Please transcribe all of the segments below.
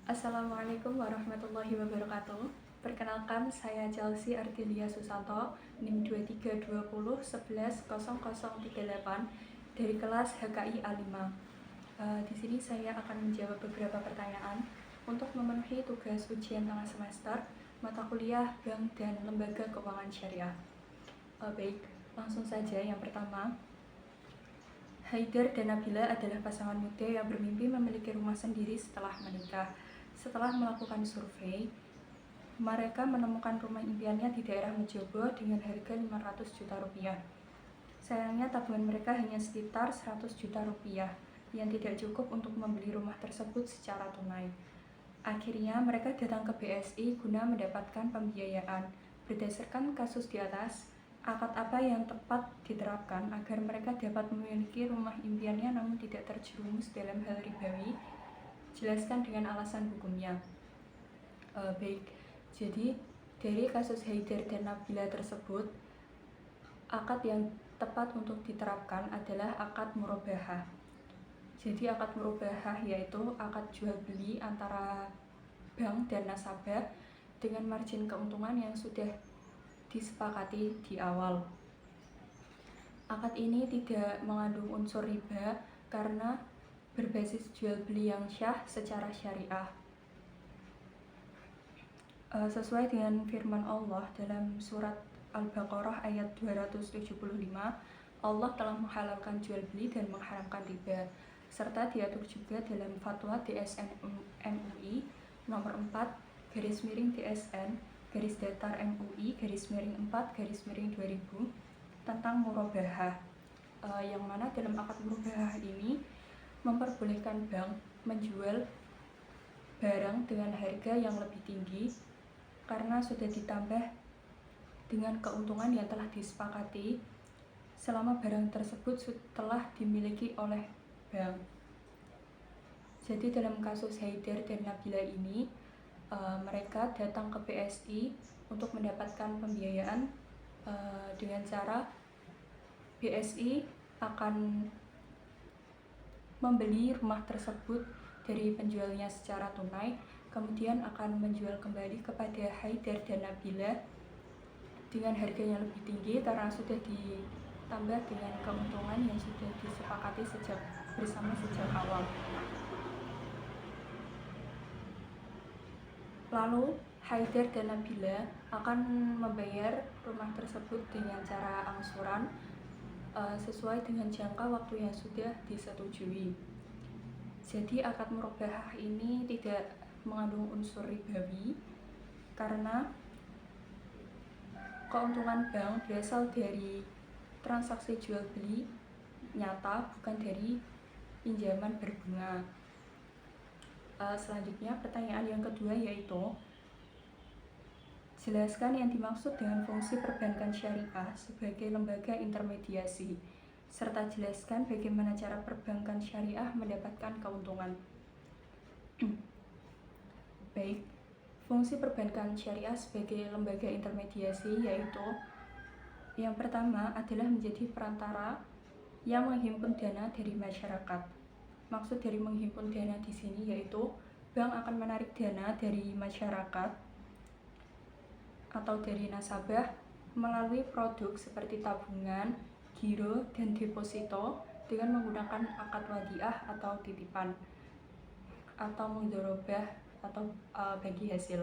Assalamualaikum warahmatullahi wabarakatuh. Perkenalkan, saya Chelsea Ardelia Susanto, NIM 2320110038 dari kelas HKI A5. Di sini saya akan menjawab beberapa pertanyaan untuk memenuhi tugas ujian tengah semester mata kuliah Bank dan Lembaga Keuangan Syariah. Baik, langsung saja. Yang pertama, Haidar dan Nabila adalah pasangan muda yang bermimpi memiliki rumah sendiri setelah menikah. Setelah melakukan survei, mereka menemukan rumah impiannya di daerah Mejobo dengan harga 500 juta rupiah. Sayangnya tabungan mereka hanya sekitar 100 juta rupiah yang tidak cukup untuk membeli rumah tersebut secara tunai. Akhirnya mereka datang ke BSI guna mendapatkan pembiayaan. Berdasarkan kasus di atas, akad apa yang tepat diterapkan agar mereka dapat memiliki rumah impiannya namun tidak terjerumus dalam hal ribawi? Jelaskan dengan alasan hukumnya. Baik, jadi dari kasus Haidar dan Nabila tersebut, akad yang tepat untuk diterapkan adalah akad murabahah. Jadi akad murabahah yaitu akad jual beli antara bank dan nasabah dengan margin keuntungan yang sudah disepakati di awal. Akad ini tidak mengandung unsur riba karena berbasis jual beli yang syah secara syariah. Sesuai dengan firman Allah dalam surat Al-Baqarah ayat 275, Allah telah menghalalkan jual beli dan mengharamkan riba, serta diatur juga dalam fatwa DSN MUI nomor 4 /DSN MUI /4 tentang murabahah, yang mana dalam akad murabahah ini memperbolehkan bank menjual barang dengan harga yang lebih tinggi karena sudah ditambah dengan keuntungan yang telah disepakati selama barang tersebut telah dimiliki oleh bank. Jadi dalam kasus Haidar dan Nabila ini, mereka datang ke BSI untuk mendapatkan pembiayaan dengan cara BSI akan membeli rumah tersebut dari penjualnya secara tunai, kemudian akan menjual kembali kepada Haidar dan Nabila dengan harga yang lebih tinggi karena sudah ditambah dengan keuntungan yang sudah disepakati bersama sejak awal. Lalu Haidar dan Nabila akan membayar rumah tersebut dengan cara angsuran sesuai dengan jangka waktu yang sudah disetujui. Jadi akad murabahah ini tidak mengandung unsur ribawi karena keuntungan bank berasal dari transaksi jual beli nyata, bukan dari pinjaman berbunga. Selanjutnya pertanyaan yang kedua yaitu, jelaskan yang dimaksud dengan fungsi perbankan syariah sebagai lembaga intermediasi, serta jelaskan bagaimana cara perbankan syariah mendapatkan keuntungan. Baik, fungsi perbankan syariah sebagai lembaga intermediasi yaitu, yang pertama adalah menjadi perantara yang menghimpun dana dari masyarakat. Maksud dari menghimpun dana di sini yaitu bank akan menarik dana dari masyarakat atau dari nasabah melalui produk seperti tabungan, giro, dan deposito dengan menggunakan akad wadiah atau titipan atau mudharabah atau bagi hasil.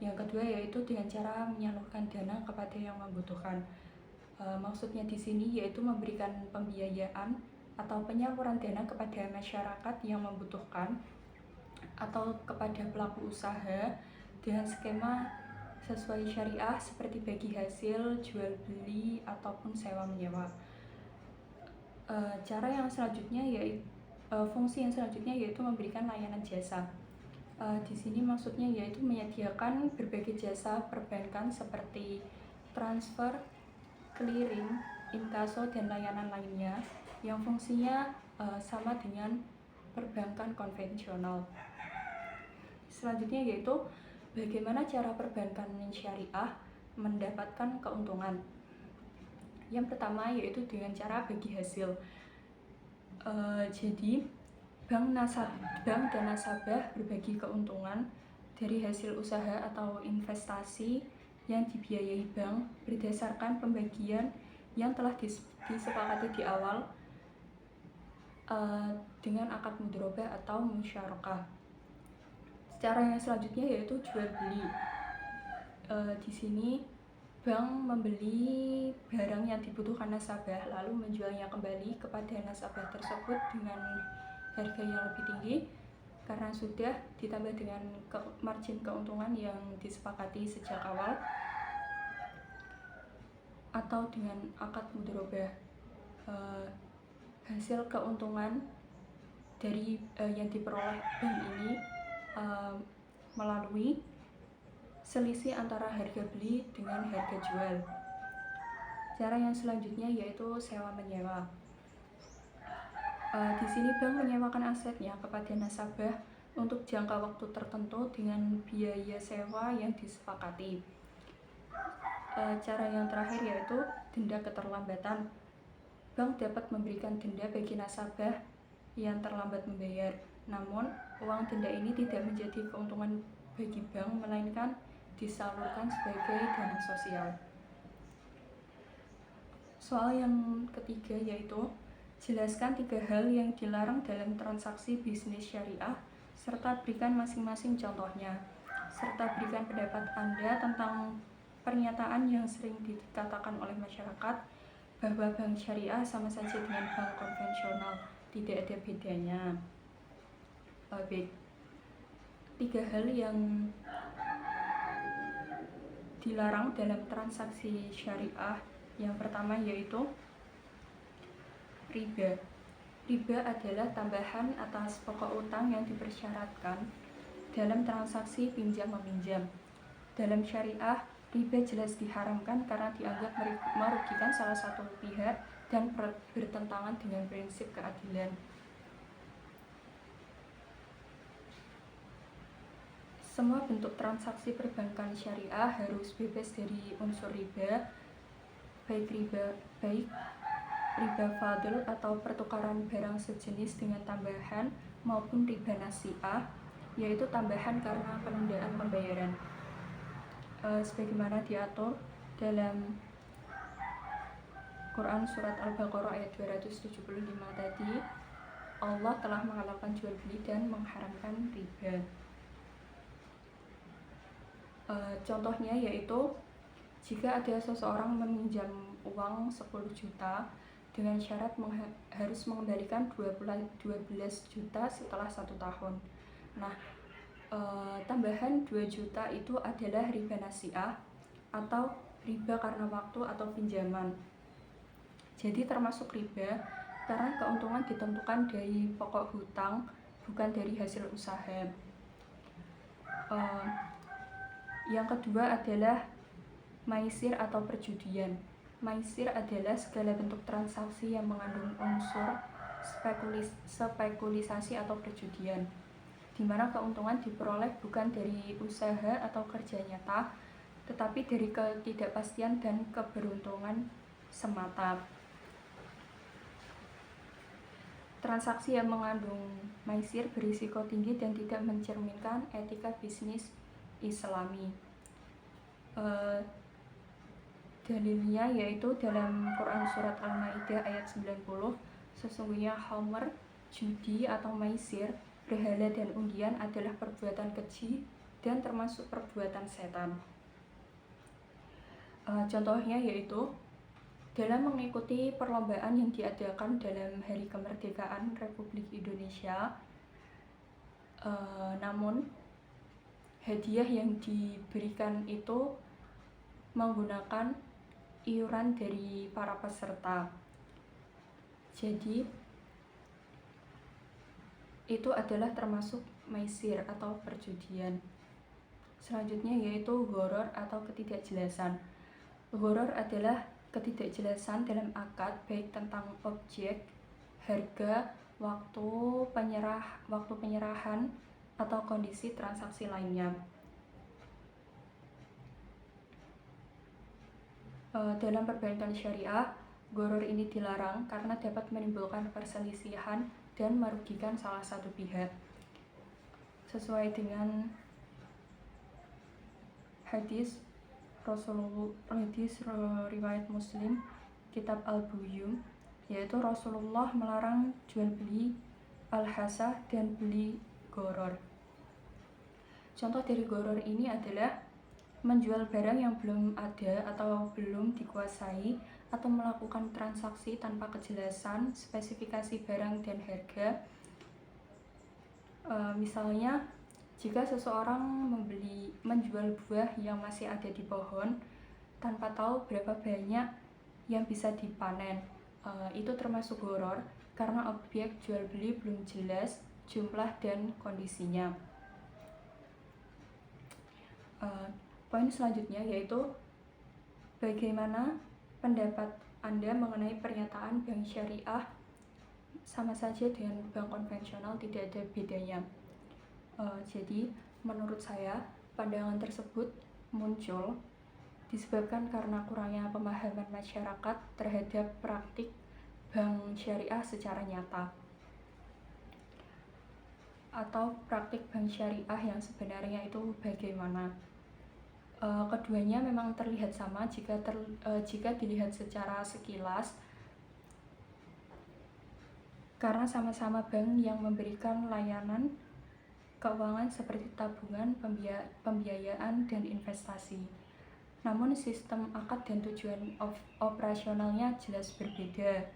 Yang kedua yaitu dengan cara menyalurkan dana kepada yang membutuhkan. Maksudnya di sini yaitu memberikan pembiayaan atau penyaluran dana kepada masyarakat yang membutuhkan atau kepada pelaku usaha dengan skema sesuai syariah seperti bagi hasil, jual beli, ataupun sewa menyewa. Cara yang selanjutnya yaitu fungsi yang selanjutnya yaitu memberikan layanan jasa. Di sini maksudnya yaitu menyediakan berbagai jasa perbankan seperti transfer, clearing, inkaso, dan layanan lainnya yang fungsinya sama dengan perbankan konvensional. Selanjutnya yaitu bagaimana cara perbankan syariah mendapatkan keuntungan. Yang pertama yaitu dengan cara bagi hasil. Jadi bank dan nasabah berbagi keuntungan dari hasil usaha atau investasi yang dibiayai bank berdasarkan pembagian yang telah disepakati di awal dengan akad mudharabah atau musyarakah. Cara yang selanjutnya yaitu jual beli. Di sini bank membeli barang yang dibutuhkan nasabah lalu menjualnya kembali kepada nasabah tersebut dengan harga yang lebih tinggi karena sudah ditambah dengan margin keuntungan yang disepakati sejak awal atau dengan akad mudharabah. Hasil keuntungan dari yang diperoleh bank ini melalui selisih antara harga beli dengan harga jual. Cara yang selanjutnya yaitu sewa menyewa. Di sini bank menyewakan asetnya kepada nasabah untuk jangka waktu tertentu dengan biaya sewa yang disepakati. Cara yang terakhir yaitu denda keterlambatan. Bank dapat memberikan denda bagi nasabah yang terlambat membayar. Namun, uang denda ini tidak menjadi keuntungan bagi bank, melainkan disalurkan sebagai dana sosial. Soal yang ketiga yaitu jelaskan 3 hal yang dilarang dalam transaksi bisnis syariah serta berikan masing-masing contohnya, serta berikan pendapat Anda tentang pernyataan yang sering dikatakan oleh masyarakat bahwa bank syariah sama saja dengan bank konvensional, tidak ada bedanya. Baik, 3 hal yang dilarang dalam transaksi syariah. Yang pertama yaitu riba. Riba adalah tambahan atas pokok utang yang dipersyaratkan dalam transaksi pinjam-meminjam. Dalam syariah, riba jelas diharamkan karena dianggap merugikan salah satu pihak dan bertentangan dengan prinsip keadilan. Semua bentuk transaksi perbankan syariah harus bebas dari unsur riba, baik riba fadl atau pertukaran barang sejenis dengan tambahan maupun riba nasi'ah, yaitu tambahan karena penundaan pembayaran. Sebagaimana diatur dalam Quran surat Al-Baqarah ayat 275 tadi, Allah telah menghalalkan jual beli dan mengharamkan riba. Contohnya yaitu jika ada seseorang meminjam uang 10 juta dengan syarat harus mengembalikan 12 juta setelah 1 tahun. Nah, tambahan 2 juta itu adalah riba nasi'ah atau riba karena waktu atau pinjaman. Jadi termasuk riba karena keuntungan ditentukan dari pokok hutang, bukan dari hasil usaha. Yang kedua adalah maisir atau perjudian. Maisir adalah segala bentuk transaksi yang mengandung unsur spekulisasi atau perjudian, di mana keuntungan diperoleh bukan dari usaha atau kerja nyata, tetapi dari ketidakpastian dan keberuntungan semata. Transaksi yang mengandung maisir berisiko tinggi dan tidak mencerminkan etika bisnis Islami. Dalilnya yaitu dalam Quran surat Al-Maidah ayat 90, sesungguhnya khamr, judi atau maisir, berhala dan undian adalah perbuatan keji dan termasuk perbuatan setan. Contohnya yaitu dalam mengikuti perlombaan yang diadakan dalam Hari Kemerdekaan Republik Indonesia, namun hadiah yang diberikan itu menggunakan iuran dari para peserta. Jadi itu adalah termasuk maisir atau perjudian. Selanjutnya yaitu gharar atau ketidakjelasan. Gharar adalah ketidakjelasan dalam akad, baik tentang objek, harga, waktu penyerahan atau kondisi transaksi lainnya. Dalam perbankan syariah, gharar ini dilarang karena dapat menimbulkan perselisihan dan merugikan salah satu pihak. Sesuai dengan hadis riwayat Muslim, kitab Al-Buyum, yaitu Rasulullah melarang jual beli al-hasah dan beli goror. Contoh dari goror ini adalah menjual barang yang belum ada atau belum dikuasai, atau melakukan transaksi tanpa kejelasan spesifikasi barang dan harga. Misalnya, jika seseorang menjual buah yang masih ada di pohon tanpa tahu berapa banyak yang bisa dipanen, itu termasuk goror karena objek jual beli belum jelas jumlah dan kondisinya. Poin selanjutnya yaitu bagaimana pendapat Anda mengenai pernyataan bank syariah sama saja dengan bank konvensional, tidak ada bedanya. Jadi menurut saya pandangan tersebut muncul disebabkan karena kurangnya pemahaman masyarakat terhadap praktik bank syariah secara nyata, atau praktik bank syariah yang sebenarnya itu bagaimana. Keduanya memang terlihat sama jika dilihat secara sekilas, karena sama-sama bank yang memberikan layanan keuangan seperti tabungan, pembiayaan, dan investasi. Namun sistem akad dan tujuan operasionalnya jelas berbeda.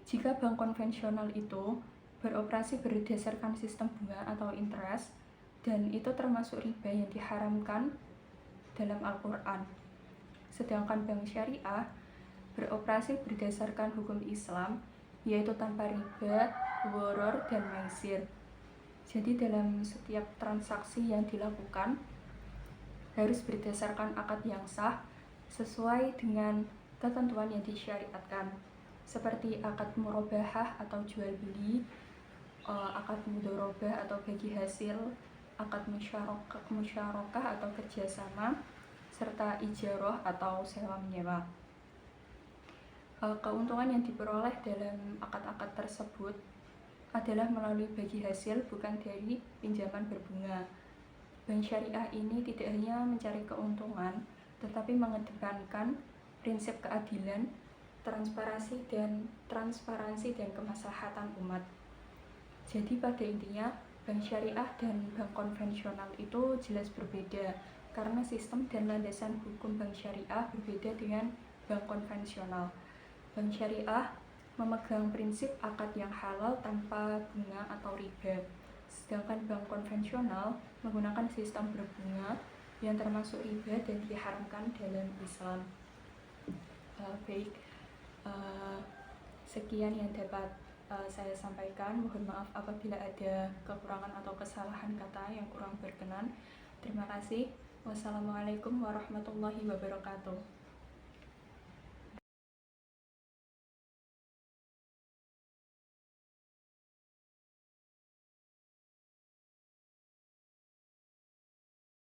Jika bank konvensional itu beroperasi berdasarkan sistem bunga atau interest, dan itu termasuk riba yang diharamkan dalam Al-Quran. Sedangkan bank syariah beroperasi berdasarkan hukum Islam, yaitu tanpa riba, gharar, dan maisir. Jadi dalam setiap transaksi yang dilakukan harus berdasarkan akad yang sah sesuai dengan ketentuan yang disyariatkan, seperti akad murabahah atau jual beli, akad mudharabah atau bagi hasil, akad musyarakah atau kerjasama, serta ijarah atau sewa menyewa. Keuntungan yang diperoleh dalam akad-akad tersebut adalah melalui bagi hasil, bukan dari pinjaman berbunga. Bank syariah ini tidak hanya mencari keuntungan, tetapi mengedepankan prinsip keadilan, transparansi dan kemaslahatan umat. Jadi pada intinya, bank syariah dan bank konvensional itu jelas berbeda, karena sistem dan landasan hukum bank syariah berbeda dengan bank konvensional. Bank syariah memegang prinsip akad yang halal tanpa bunga atau riba, sedangkan bank konvensional menggunakan sistem berbunga yang termasuk riba dan diharamkan dalam Islam. Sekian yang dapat saya sampaikan. Mohon maaf apabila ada kekurangan atau kesalahan kata yang kurang berkenan. Terima kasih. Wassalamualaikum warahmatullahi wabarakatuh.